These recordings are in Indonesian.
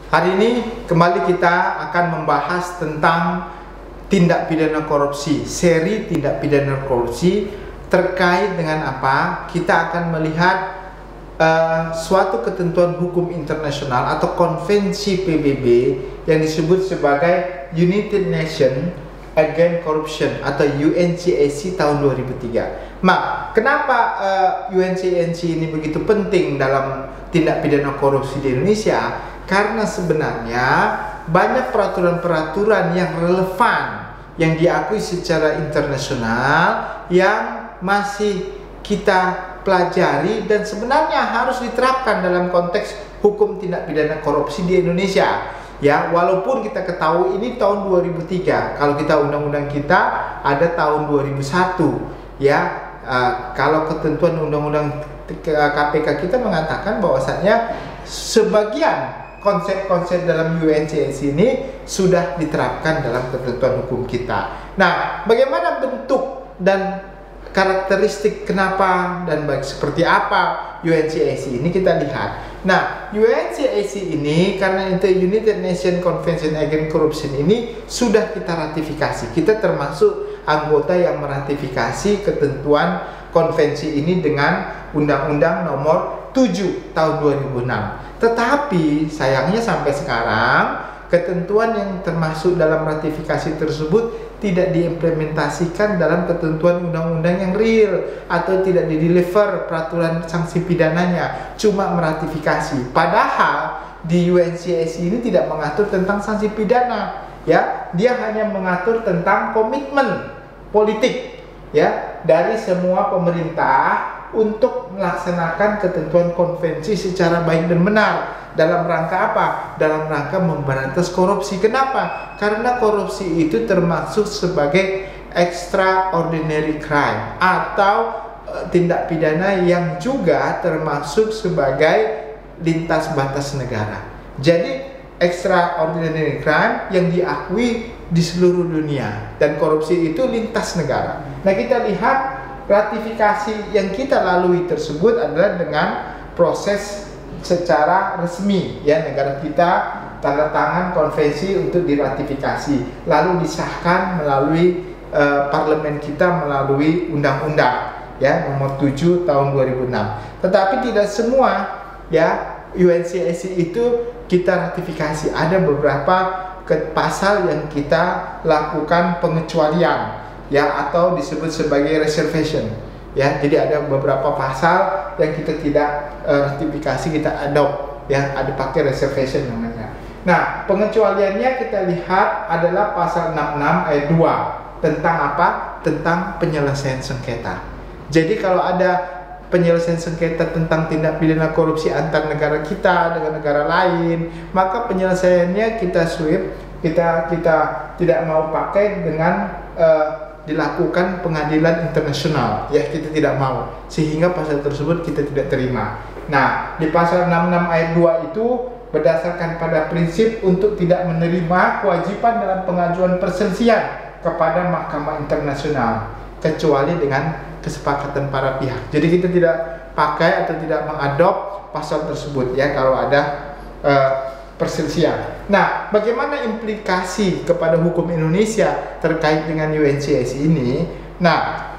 Hari ini kembali kita akan membahas tentang tindak pidana korupsi, seri tindak pidana korupsi. Terkait dengan apa? Kita akan melihat suatu ketentuan hukum internasional atau konvensi PBB yang disebut sebagai United Nations Against Corruption atau UNCAC tahun 2003. Kenapa UNCAC ini begitu penting dalam tindak pidana korupsi di Indonesia? Karena sebenarnya banyak peraturan-peraturan yang relevan yang diakui secara internasional yang masih kita pelajari dan sebenarnya harus diterapkan dalam konteks hukum tindak pidana korupsi di Indonesia. Ya, walaupun kita ketahui ini tahun 2003, kalau kita undang-undang kita ada tahun 2001. Ya, kalau ketentuan undang-undang KPK kita mengatakan bahwasanya sebagian konsep-konsep dalam UNCAC ini sudah diterapkan dalam ketentuan hukum kita. Nah, bagaimana bentuk dan karakteristik kenapa dan seperti apa UNCAC ini kita lihat. Nah, UNCAC ini karena itu United Nations Convention Against Corruption ini sudah kita ratifikasi. Kita termasuk anggota yang meratifikasi ketentuan konvensi ini dengan Undang-Undang Nomor 7 tahun 2006. Tetapi sayangnya sampai sekarang ketentuan yang termasuk dalam ratifikasi tersebut tidak diimplementasikan dalam ketentuan undang-undang yang real atau tidak dideliver peraturan sanksi pidananya, cuma meratifikasi. Padahal di UNCAC ini tidak mengatur tentang sanksi pidana, ya. Dia hanya mengatur tentang komitmen politik, ya, dari semua pemerintah untuk melaksanakan ketentuan konvensi secara baik dan benar. Dalam rangka apa? Dalam rangka memberantas korupsi. Kenapa? Karena korupsi itu termasuk sebagai extraordinary crime atau tindak pidana yang juga termasuk sebagai lintas batas negara. Jadi extraordinary crime yang diakui di seluruh dunia dan korupsi itu lintas negara. Nah, kita lihat ratifikasi yang kita lalui tersebut adalah dengan proses secara resmi, ya, negara kita tanda tangan konvensi untuk diratifikasi, lalu disahkan melalui parlemen kita melalui undang-undang, ya, nomor 7 tahun 2006. Tetapi tidak semua, ya, UNCAC itu kita ratifikasi. Ada beberapa pasal yang kita lakukan pengecualian, ya, atau disebut sebagai reservation, ya. Jadi ada beberapa pasal yang kita tidak ratifikasi, kita adopt, ya, ada pakai reservation namanya. Nah, pengecualiannya kita lihat adalah pasal 66 ayat 2 tentang apa? Tentang penyelesaian sengketa. Jadi kalau ada penyelesaian sengketa tentang tindak pidana korupsi antar negara kita dengan negara lain, maka penyelesaiannya kita sweep, kita tidak mau pakai dengan dilakukan pengadilan internasional, ya, kita tidak mau, sehingga pasal tersebut kita tidak terima. Nah, di pasal 66 ayat 2 itu berdasarkan pada prinsip untuk tidak menerima kewajiban dalam pengajuan perselisihan kepada Mahkamah Internasional kecuali dengan kesepakatan para pihak. Jadi kita tidak pakai atau tidak mengadop pasal tersebut, ya, kalau ada perselisihan. Nah, bagaimana implikasi kepada hukum Indonesia terkait dengan UNCAC ini? Nah,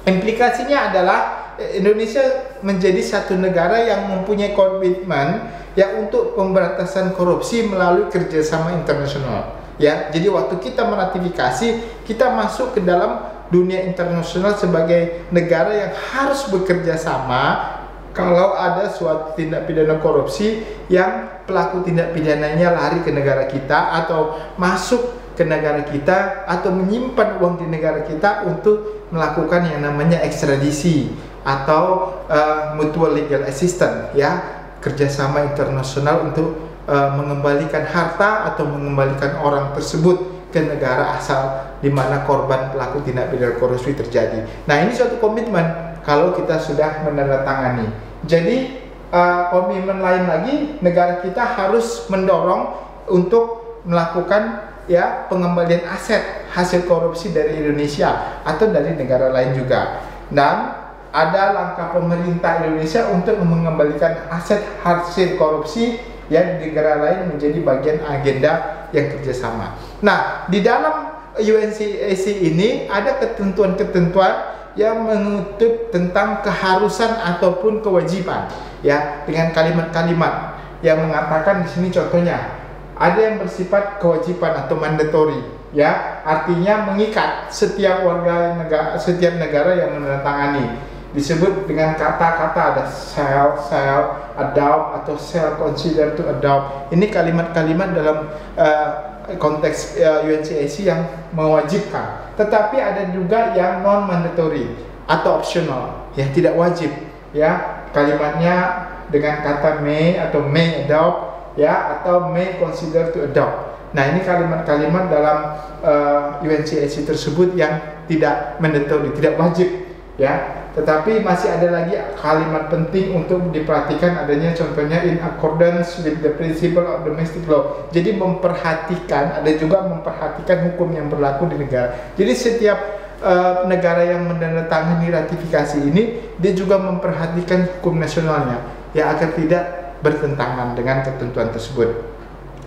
implikasinya adalah Indonesia menjadi satu negara yang mempunyai komitmen, ya, untuk pemberantasan korupsi melalui kerjasama internasional, ya. Jadi waktu kita meratifikasi, kita masuk ke dalam dunia internasional sebagai negara yang harus bekerja sama kalau ada suatu tindak pidana korupsi yang pelaku tindak pidananya lari ke negara kita atau masuk ke negara kita atau menyimpan uang di negara kita untuk melakukan yang namanya ekstradisi atau mutual legal assistance, ya, kerjasama internasional untuk mengembalikan harta atau mengembalikan orang tersebut ke negara asal di mana korban pelaku tindak pidana korupsi terjadi. Nah, ini suatu komitmen kalau kita sudah menandatangani. Jadi komitmen lain lagi, negara kita harus mendorong untuk melakukan, ya, pengembalian aset hasil korupsi dari Indonesia atau dari negara lain juga. Dan ada langkah pemerintah Indonesia untuk mengembalikan aset hasil korupsi ya di negara lain menjadi bagian agenda yang kerjasama. Nah, di dalam UNCAC ini ada ketentuan-ketentuan yang menutup tentang keharusan ataupun kewajiban, ya, dengan kalimat-kalimat yang mengatakan di sini contohnya ada yang bersifat kewajiban atau mandatory, ya, artinya mengikat setiap setiap negara yang menandatangani. Disebut dengan kata-kata ada shall adopt atau shall consider to adopt. Ini kalimat-kalimat dalam konteks UNCAC yang mewajibkan. Tetapi ada juga yang non mandatory atau optional, yang tidak wajib, ya. Kalimatnya dengan kata may atau may adopt, ya, atau may consider to adopt. Nah, ini kalimat-kalimat dalam UNCAC tersebut yang tidak mandatory, tidak wajib, ya. Tetapi masih ada lagi kalimat penting untuk diperhatikan adanya, contohnya in accordance with the principle of domestic law. Jadi memperhatikan, ada juga memperhatikan hukum yang berlaku di negara. Jadi setiap negara yang menandatangani ratifikasi ini, dia juga memperhatikan hukum nasionalnya, ya, agar tidak bertentangan dengan ketentuan tersebut.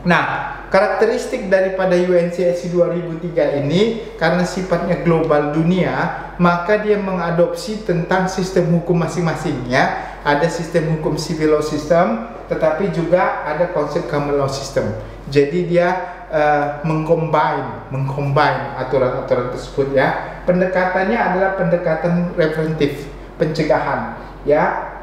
Nah, karakteristik daripada UNCAC 2003 ini karena sifatnya global dunia, maka dia mengadopsi tentang sistem hukum masing-masing, ya. Ada sistem hukum civil law system, tetapi juga ada konsep common law system. Jadi dia mengcombine aturan-aturan tersebut, ya. Pendekatannya adalah pendekatan preventif, pencegahan, ya.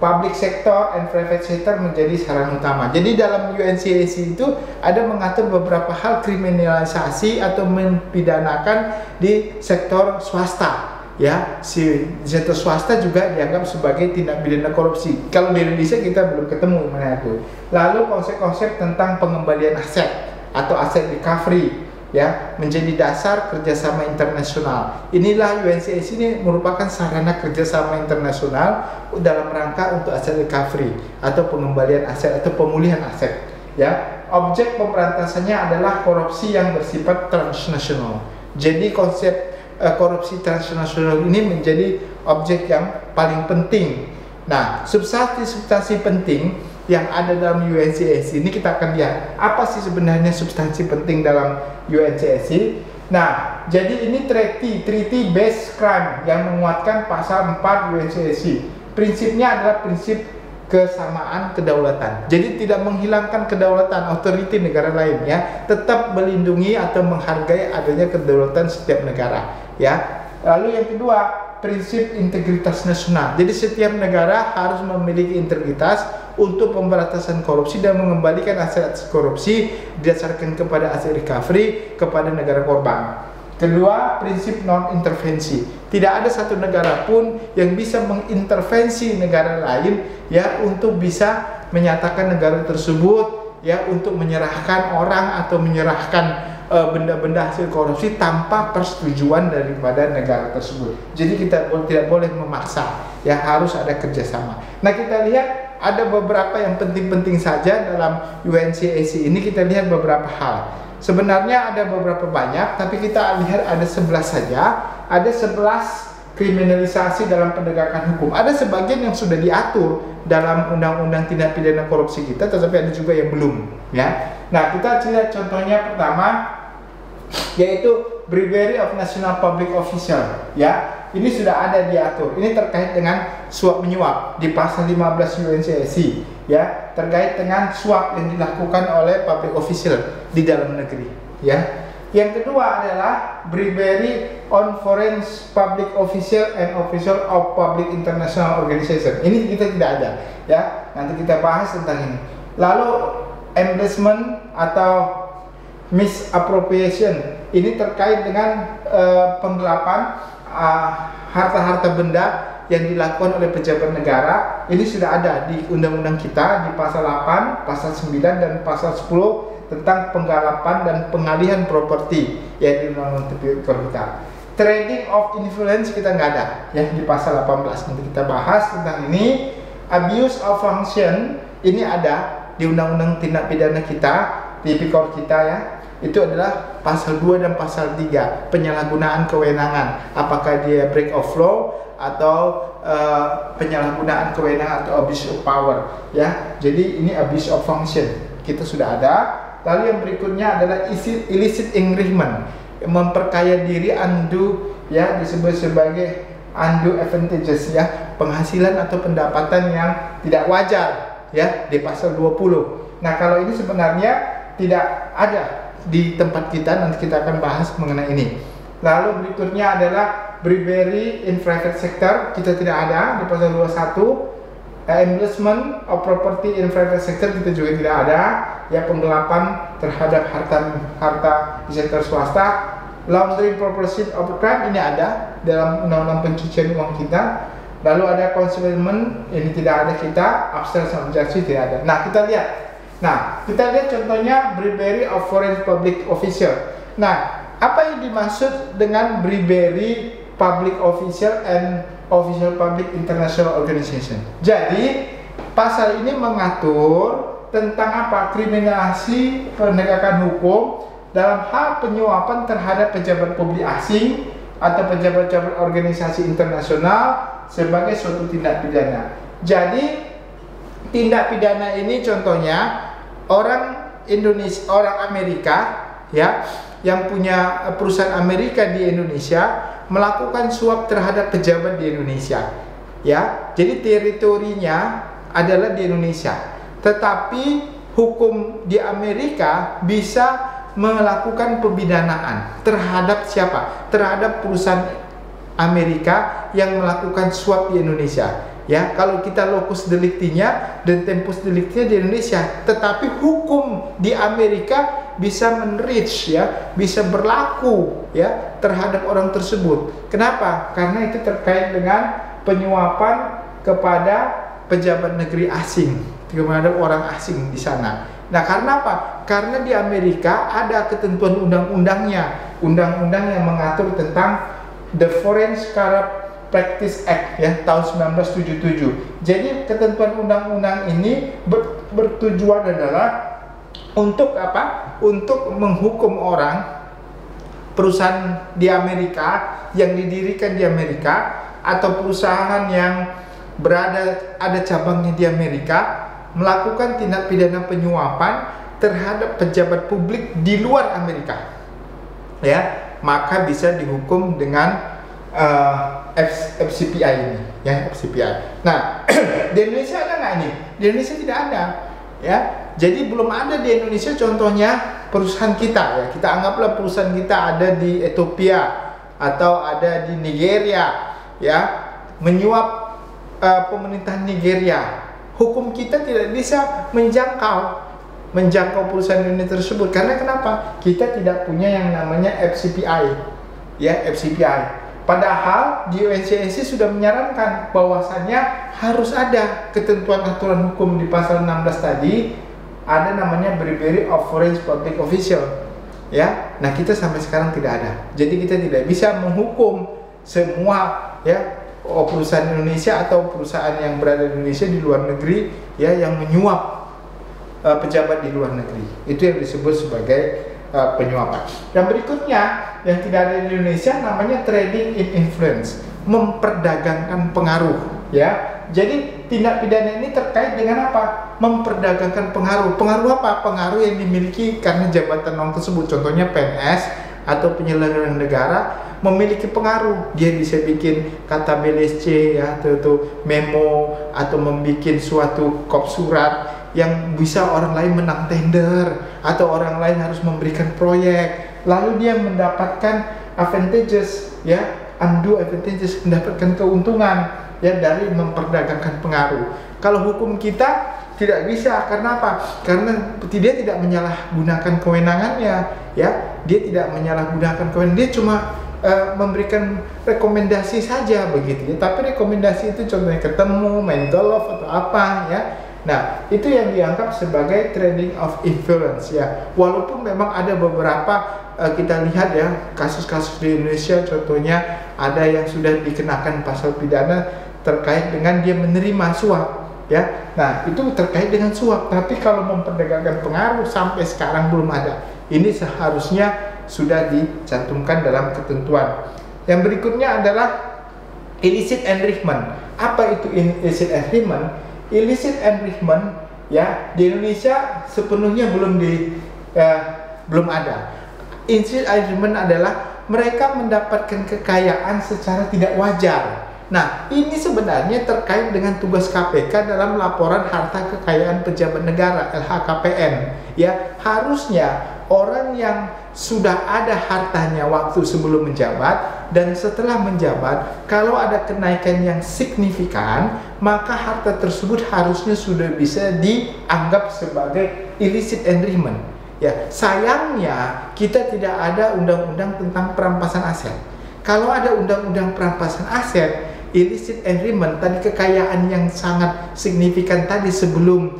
Public sector and private sector menjadi saran utama. Jadi dalam UNCAC itu ada mengatur beberapa hal kriminalisasi atau mempidanakan di sektor swasta, ya. Si sektor swasta juga dianggap sebagai tindak pidana korupsi. Kalau di Indonesia kita belum ketemu mana itu. Lalu konsep-konsep tentang pengembalian aset atau aset recovery, ya, menjadi dasar kerjasama internasional. Inilah UNCAC ini merupakan sarana kerjasama internasional dalam rangka untuk aset recovery atau pengembalian aset atau pemulihan aset, ya. Objek pemberantasannya adalah korupsi yang bersifat transnasional. Jadi konsep korupsi transnasional ini menjadi objek yang paling penting. Nah, substansi penting yang ada dalam UNCAC ini kita akan lihat apa sih sebenarnya substansi penting dalam UNCAC. Nah, jadi ini treaty based crime yang menguatkan pasal 4 UNCAC. Prinsipnya adalah prinsip kesamaan kedaulatan. Jadi tidak menghilangkan kedaulatan otoriti negara lain, ya, tetap melindungi atau menghargai adanya kedaulatan setiap negara, ya. Lalu yang kedua, prinsip integritas nasional. Jadi setiap negara harus memiliki integritas untuk pemberantasan korupsi dan mengembalikan aset korupsi didasarkan kepada aset recovery kepada negara korban. Kedua, prinsip non-intervensi. Tidak ada satu negara pun yang bisa mengintervensi negara lain, ya, untuk bisa menyatakan negara tersebut, ya, untuk menyerahkan orang atau menyerahkan benda-benda hasil korupsi tanpa persetujuan daripada negara tersebut. Jadi kita tidak boleh memaksa, ya, harus ada kerjasama. Nah, kita lihat ada beberapa yang penting-penting saja dalam UNCAC ini. Kita lihat beberapa hal. Sebenarnya ada beberapa banyak, tapi kita lihat ada 11 saja. Ada 11 kriminalisasi dalam penegakan hukum. Ada sebagian yang sudah diatur dalam undang-undang tindak pidana korupsi kita, tetapi ada juga yang belum, ya. Nah, kita lihat contohnya pertama, yaitu bribery of national public official, ya. Ini sudah ada diatur. Ini terkait dengan suap menyuap di pasal 15 UNCAC, ya, terkait dengan suap yang dilakukan oleh public official di dalam negeri, ya. Yang kedua adalah bribery on foreign public official and official of public international organization. Ini kita tidak ada, ya. Nanti kita bahas tentang ini. Lalu embezzlement atau misappropriation, ini terkait dengan penggelapan harta-harta benda yang dilakukan oleh pejabat negara. Ini sudah ada di undang-undang kita di pasal 8, pasal 9 dan pasal 10 tentang penggelapan dan pengalihan properti yang di undang-undang tipikor kita. Trading of influence kita nggak ada, ya, di pasal 18. Nanti kita bahas tentang ini. Abuse of function ini ada di undang-undang tindak pidana kita, tipikor kita, ya. Itu adalah pasal 2 dan pasal 3, penyalahgunaan kewenangan. Apakah dia break of law atau penyalahgunaan kewenangan atau abuse of power, ya. Jadi ini abuse of function kita sudah ada. Lalu yang berikutnya adalah illicit enrichment, memperkaya diri, undue, ya, disebut sebagai undue advantages, ya, penghasilan atau pendapatan yang tidak wajar, ya, di pasal 20. Nah, kalau ini sebenarnya tidak ada di tempat kita, nanti kita akan bahas mengenai ini. Lalu berikutnya adalah bribery in private sector, kita tidak ada di pasal 21. Embezzlement of property in private sector kita juga tidak ada, ya, penggelapan terhadap harta di sektor swasta. Laundering purposes of crime ini ada dalam undang-undang pencucian uang kita. Lalu ada concealment, ini tidak ada kita. Absence of justice tidak ada. Nah, kita lihat. Nah, kita lihat contohnya bribery of foreign public official. Nah, apa yang dimaksud dengan bribery public official and official public international organization? Jadi, pasal ini mengatur tentang apa? Kriminalisasi penegakan hukum dalam hal penyuapan terhadap pejabat publik asing atau pejabat-pejabat organisasi internasional sebagai suatu tindak pidana. Jadi, tindak pidana ini contohnya orang Indonesia, orang Amerika, ya, yang punya perusahaan Amerika di Indonesia melakukan suap terhadap pejabat di Indonesia, ya. Jadi teritorinya adalah di Indonesia, tetapi hukum di Amerika bisa melakukan pemidanaan terhadap siapa? Terhadap perusahaan Amerika yang melakukan suap di Indonesia, ya. Kalau kita locus delictinya dan tempus delictinya di Indonesia, tetapi hukum di Amerika bisa men-reach, ya, bisa berlaku, ya, terhadap orang tersebut. Kenapa? Karena itu terkait dengan penyuapan kepada pejabat negeri asing, kepada orang asing di sana. Nah, karena apa? Karena di Amerika ada ketentuan undang-undangnya, undang-undang yang mengatur tentang The Foreign Corrupt Practice Act, ya, tahun 1977. Jadi ketentuan undang-undang ini bertujuan adalah untuk apa? Untuk menghukum orang, perusahaan di Amerika yang didirikan di Amerika atau perusahaan yang ada cabangnya di Amerika melakukan tindak pidana penyuapan terhadap pejabat publik di luar Amerika, ya, maka bisa dihukum dengan FCPI ini, ya, FCPI. Nah, di Indonesia ada nggak ini? Di Indonesia tidak ada, ya. Jadi belum ada di Indonesia. Contohnya perusahaan kita, ya, kita anggaplah perusahaan kita ada di Ethiopia atau ada di Nigeria, ya, menyuap pemerintahan Nigeria. Hukum kita tidak bisa menjangkau perusahaan ini tersebut. Karena kenapa? Kita tidak punya yang namanya FCPI, ya, FCPI. Padahal di UNCSC sudah menyarankan bahwasannya harus ada ketentuan aturan hukum di pasal 16 tadi, ada namanya bribery of foreign public official, ya. Nah, kita sampai sekarang tidak ada. Jadi kita tidak bisa menghukum semua, ya, perusahaan Indonesia atau perusahaan yang berada di Indonesia di luar negeri, ya, yang menyuap pejabat di luar negeri. Itu yang disebut sebagai penyuapan. Yang berikutnya yang tidak ada di Indonesia namanya trading in influence, memperdagangkan pengaruh, ya. Jadi tindak pidana ini terkait dengan apa? Memperdagangkan pengaruh. Pengaruh apa? Pengaruh yang dimiliki karena jabatan orang tersebut. Contohnya PNS atau penyelenggara negara memiliki pengaruh. Dia bisa bikin kata BLSC, ya, atau memo, atau membuat suatu kop surat yang bisa orang lain menang tender atau orang lain harus memberikan proyek, lalu dia mendapatkan advantages, ya, undue advantages, mendapatkan keuntungan, ya, dari memperdagangkan pengaruh. Kalau hukum kita tidak bisa, karena apa? Karena dia tidak menyalahgunakan kewenangannya, ya, dia tidak menyalahgunakan kewenangan, dia cuma memberikan rekomendasi saja begitu, ya. Tapi rekomendasi itu contohnya ketemu, mental love atau apa, ya. Nah, itu yang dianggap sebagai trading of influence, ya. Walaupun memang ada beberapa kita lihat, ya, kasus-kasus di Indonesia, contohnya ada yang sudah dikenakan pasal pidana terkait dengan dia menerima suap, ya. Nah, itu terkait dengan suap. Tapi kalau memperdagangkan pengaruh sampai sekarang belum ada. Ini seharusnya sudah dicantumkan dalam ketentuan. Yang berikutnya adalah illicit enrichment. Apa itu illicit enrichment? Illicit enrichment ya di Indonesia sepenuhnya belum ada. Illicit enrichment adalah mereka mendapatkan kekayaan secara tidak wajar. Nah, ini sebenarnya terkait dengan tugas KPK dalam laporan harta kekayaan pejabat negara LHKPN. Ya, harusnya orang yang sudah ada hartanya waktu sebelum menjabat dan setelah menjabat, kalau ada kenaikan yang signifikan, maka harta tersebut harusnya sudah bisa dianggap sebagai illicit enrichment. Ya, sayangnya kita tidak ada undang-undang tentang perampasan aset. Kalau ada undang-undang perampasan aset, illicit enrichment tadi, kekayaan yang sangat signifikan tadi sebelum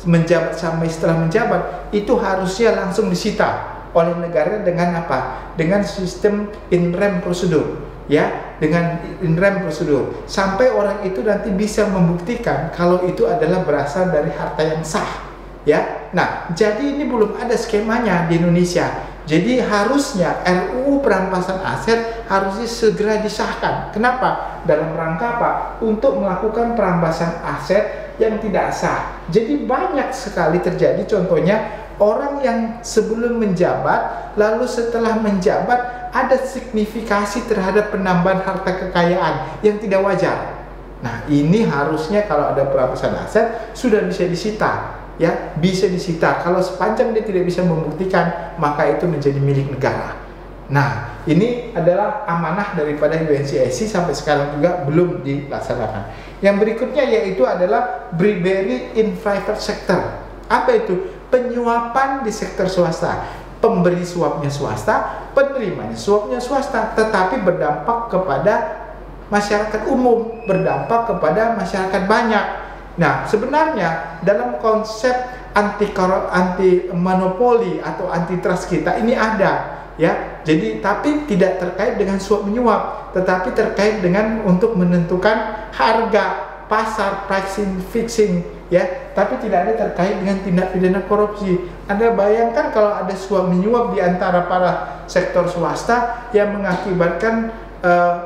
menjabat sampai setelah menjabat, itu harusnya langsung disita oleh negara dengan apa? Dengan sistem in rem prosedur, ya, dengan in rem prosedur, sampai orang itu nanti bisa membuktikan kalau itu adalah berasal dari harta yang sah, ya. Nah, jadi ini belum ada skemanya di Indonesia. Jadi harusnya RUU perampasan aset harusnya segera disahkan. Kenapa? Dalam rangka apa? Untuk melakukan perampasan aset yang tidak sah. Jadi banyak sekali terjadi, contohnya orang yang sebelum menjabat, lalu setelah menjabat ada signifikasi terhadap penambahan harta kekayaan yang tidak wajar. Nah, ini harusnya kalau ada perampasan aset sudah bisa disita. Ya, bisa disita. Kalau sepanjang dia tidak bisa membuktikan, maka itu menjadi milik negara. Nah, ini adalah amanah daripada UNCSC sampai sekarang juga belum dilaksanakan. Yang berikutnya yaitu adalah bribery in private sector. Apa itu? Penyuapan di sektor swasta. Pemberi suapnya swasta, penerimanya suapnya swasta, tetapi berdampak kepada masyarakat umum, berdampak kepada masyarakat banyak. Nah, sebenarnya dalam konsep anti monopoli atau antitrust kita ini ada, ya. Jadi tapi tidak terkait dengan suap menyuap, tetapi terkait dengan untuk menentukan harga pasar, pricing, fixing, ya. Tapi tidak ada terkait dengan tindak pidana korupsi. Anda bayangkan kalau ada suap menyuap di antara para sektor swasta yang mengakibatkan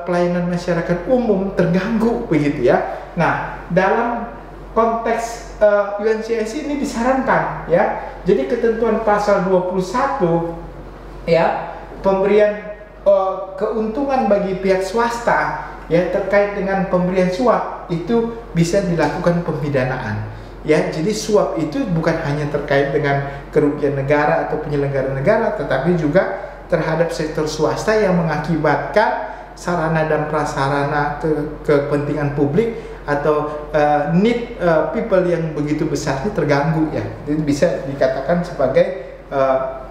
pelayanan masyarakat umum terganggu, begitu ya. Nah, dalam konteks UNCSC ini disarankan, ya. Jadi ketentuan pasal 21, ya, pemberian keuntungan bagi pihak swasta, ya, terkait dengan pemberian suap itu bisa dilakukan pemidanaan, ya. Jadi suap itu bukan hanya terkait dengan kerugian negara atau penyelenggara negara, tetapi juga terhadap sektor swasta yang mengakibatkan sarana dan prasarana kepentingan publik atau need people yang begitu besar ini terganggu, ya. Itu bisa dikatakan sebagai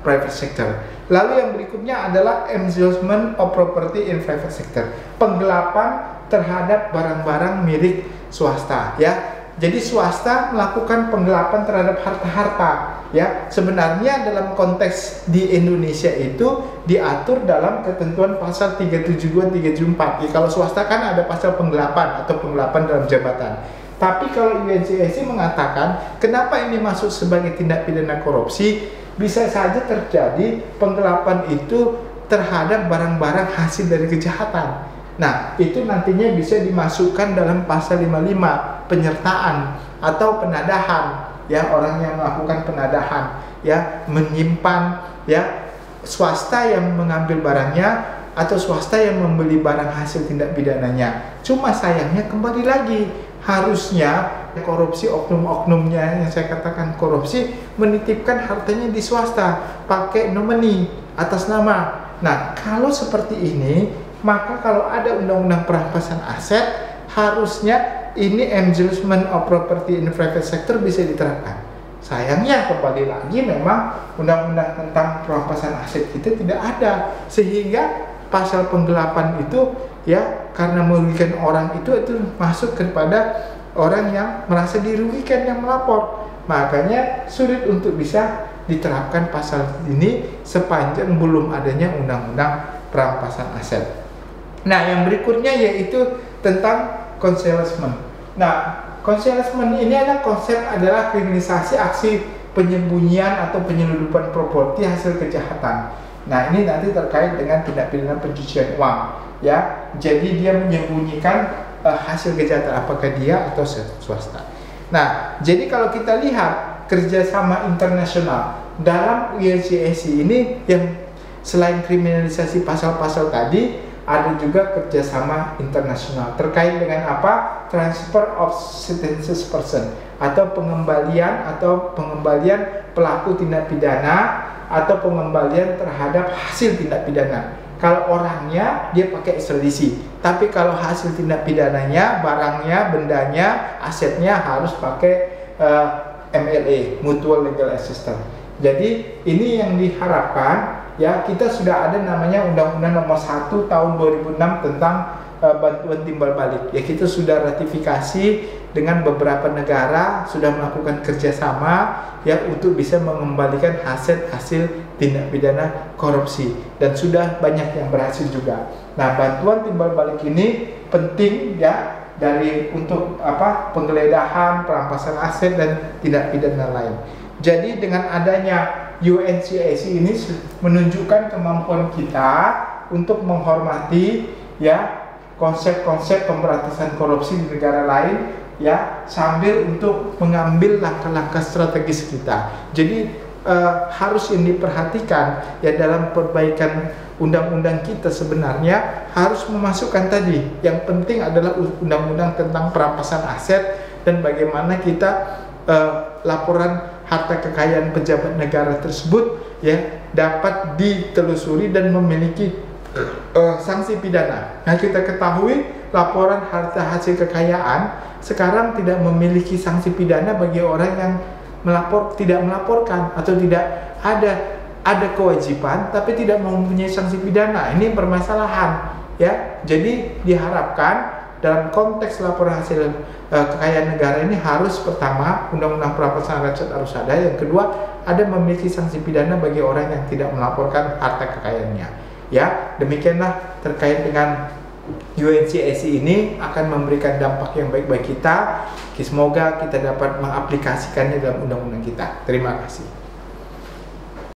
private sector. Lalu yang berikutnya adalah embezzlement of property in private sector, penggelapan terhadap barang-barang milik swasta, ya. Jadi swasta melakukan penggelapan terhadap harta-harta, ya. Sebenarnya dalam konteks di Indonesia itu diatur dalam ketentuan pasal 372 374. Ya, kalau swasta kan ada pasal penggelapan atau penggelapan dalam jabatan. Tapi kalau UNCSC mengatakan kenapa ini masuk sebagai tindak pidana korupsi, bisa saja terjadi penggelapan itu terhadap barang-barang hasil dari kejahatan. Nah, itu nantinya bisa dimasukkan dalam pasal 55, penyertaan atau penadahan, ya, orang yang melakukan penadahan, ya, menyimpan, ya, swasta yang mengambil barangnya atau swasta yang membeli barang hasil tindak pidananya. Cuma sayangnya kembali lagi, harusnya korupsi oknum-oknumnya yang saya katakan korupsi menitipkan hartanya di swasta pakai nomini atas nama. Nah, kalau seperti ini, maka kalau ada undang-undang perampasan aset, harusnya ini embezzlement of property in private sector bisa diterapkan. Sayangnya kembali lagi memang undang-undang tentang perampasan aset kita tidak ada, sehingga pasal penggelapan itu, ya, karena merugikan orang itu masuk kepada orang yang merasa dirugikan yang melapor. Makanya sulit untuk bisa diterapkan pasal ini sepanjang belum adanya undang-undang perampasan aset. Nah, yang berikutnya yaitu tentang concealment. Nah, concealment ini adalah kriminalisasi aksi penyembunyian atau penyelundupan properti hasil kejahatan. Nah, ini nanti terkait dengan tindak pidana pencucian uang, ya. Jadi dia menyembunyikan hasil kejahatan, apakah dia atau swasta. Nah, jadi kalau kita lihat kerjasama internasional dalam UNCAC ini, yang selain kriminalisasi pasal-pasal tadi, ada juga kerjasama internasional terkait dengan apa? Transfer of sentences person, atau pengembalian pelaku tindak pidana, atau pengembalian terhadap hasil tindak pidana. Kalau orangnya dia pakai ekstradisi, tapi kalau hasil tindak pidananya, barangnya, bendanya, asetnya harus pakai MLA, Mutual Legal Assistance. Jadi ini yang diharapkan, ya. Kita sudah ada namanya Undang-Undang Nomor 1 Tahun 2006 tentang bantuan timbal balik. Ya, kita sudah ratifikasi dengan beberapa negara, sudah melakukan kerjasama, ya, untuk bisa mengembalikan hasil tindak pidana korupsi, dan sudah banyak yang berhasil juga. Nah, bantuan timbal balik ini penting, ya, untuk penggeledahan, perampasan aset dan tindak pidana lain. Jadi dengan adanya UNCAC ini menunjukkan kemampuan kita untuk menghormati, ya, konsep-konsep pemberantasan korupsi di negara lain, ya, sambil untuk mengambil langkah-langkah strategis kita. Jadi harus ini diperhatikan, ya, dalam perbaikan undang-undang kita sebenarnya harus memasukkan tadi. Yang penting adalah undang-undang tentang perampasan aset, dan bagaimana kita laporan harta kekayaan pejabat negara tersebut, ya, dapat ditelusuri dan memiliki sanksi pidana. Nah, kita ketahui laporan harta hasil kekayaan sekarang tidak memiliki sanksi pidana bagi orang yang tidak melaporkan, atau tidak ada kewajiban tapi tidak mempunyai sanksi pidana. Ini permasalahan, ya. Jadi diharapkan dalam konteks laporan hasil kekayaan negara ini harus, pertama, undang-undang perampasan aset harus ada. Yang kedua, ada memiliki sanksi pidana bagi orang yang tidak melaporkan harta kekayaannya. Ya, demikianlah terkait dengan UNCAC ini akan memberikan dampak yang baik bagi kita. Semoga kita dapat mengaplikasikannya dalam undang-undang kita. Terima kasih.